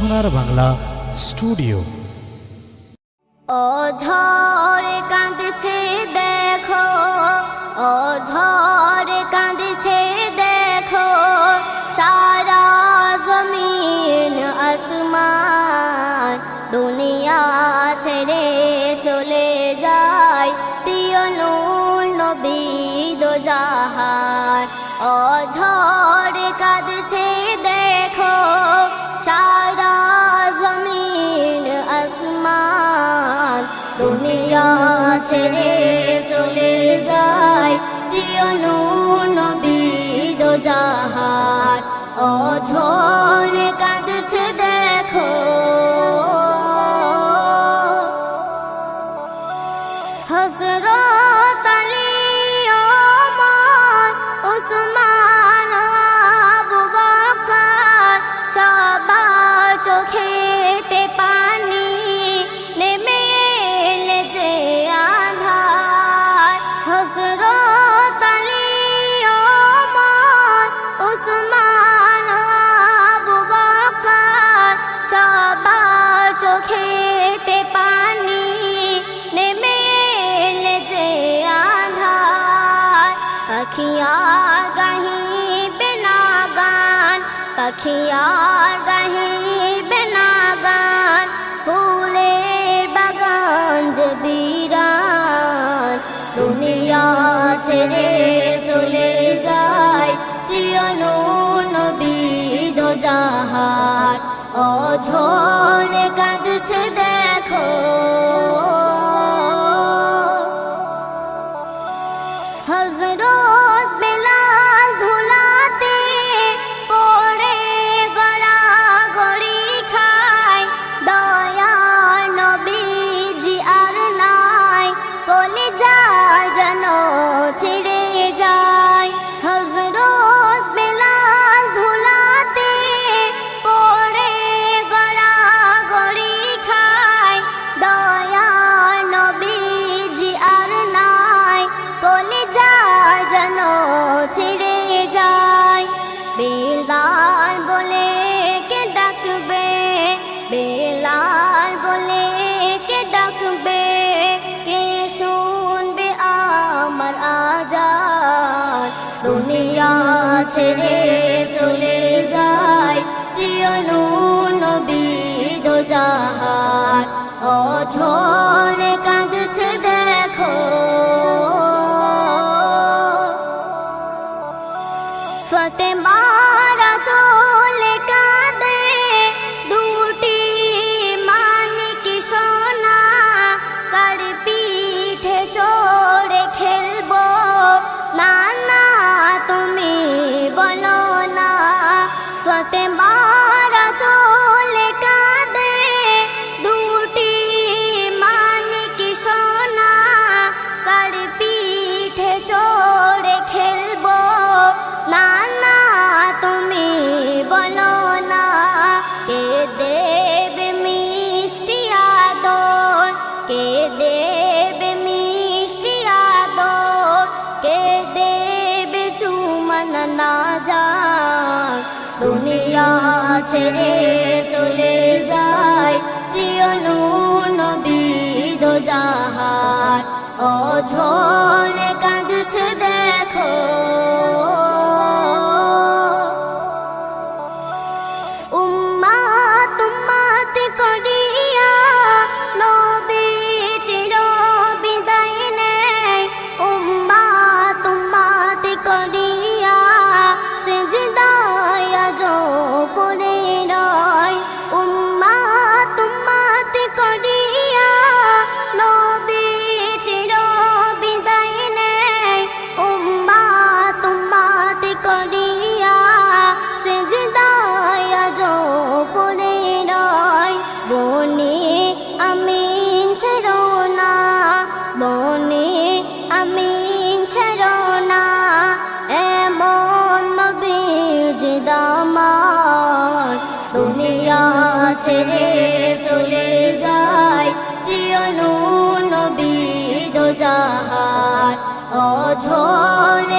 সোনার বাংলা স্টুডিও। ও ঝড় কাঁদছে দেখো, ও ঝড় কাঁদছে দেখো, সারা জমিন আসমান দুনিয়া ছেড়ে চলে যায় প্রিয় নূর নবী দো জাহান। ও ঝড় কাঁদছে দেখো, সারা জমিন আসমান দুনিয়া ছেড়ে চলে যায় প্রিয় নূর নবী দো জাহান। ও ঝড় কাঁদছে দেখো, হযরত আলী ওমর উসমান আবু বকর সবার চোখেতে পানি নেমে এলে যে আঁধার। হযরত আলী ওমর উসমান আবু বকর সবার চোখেতে পানি নেমে এলে যে আঁধার। পাখিয়ার গাহিবে না গান, পাখিয়ার গাহিবে না গান, ফুলের বাগান যে বিরান দুনিয়া ছেড়ে চলে যায় প্রিয় নূর নবী দো জাহান। ও ঝড় কাঁদছে দেখো, হযরত বেলাল ধুলাতে পড়ে গড়াগড়ি খায়, দয়ার নবীজি আর নাই কলিজা যেন ছিঁড়ে যায়। হযরত বেলাল ধুলাতে পড়ে গড়াগড়ি খায়, দয়ার নবীজি আর নাই কলিজা যেন ছিঁড়ে যায়। বেলাল বলে কে ডাকবে, বেলাল বলে কে ডাকবে, কে শুনবে আমার আজান দুনিয়া ছেড়ে চলে যায় প্রিয় নূর নবী দো জাহান। ও ঝড় কাঁদছে দেখো, ফাতেমারা চলে কাঁদে দুটি মানিক সোনা, কার পিঠে চড়ে খেলবো না না তুমি বলো না। ফাতেমারা চলে কাঁদে দুটি মানিক সোনা, কার পিঠে চড়ে খেলবো না না তুমি বলো না। কে দেবে মিষ্টি আদর, কে দেবে মিষ্টি আদর, কে দেবে চুমন না যান দুনিয়া ছেড়ে চলে যায় প্রিয় নূর নবী দো জাহান। ও ঝড় কাঁদছে দেখো, উম্মাত উম্মাত করিয়া নবীজির বিদায় নেয়, উম্মাত উম্মাত করিয়া সিজদায় আজ পড়ে রয়। উম্মাত উম্মাত করিয়া নবীজির বিদায় নেয়, উম্মাত উম্মাত করিয়া সিজদায় আজ পড়ে রয়। বনি আমিন ছেড়ো না, বনি আমিন ছেড়ো না, এমন নবীজি দামান দুনিয়া ছেড়ে চলে যায় প্রিয় নূর নবী দো জাহান। ও ঝড়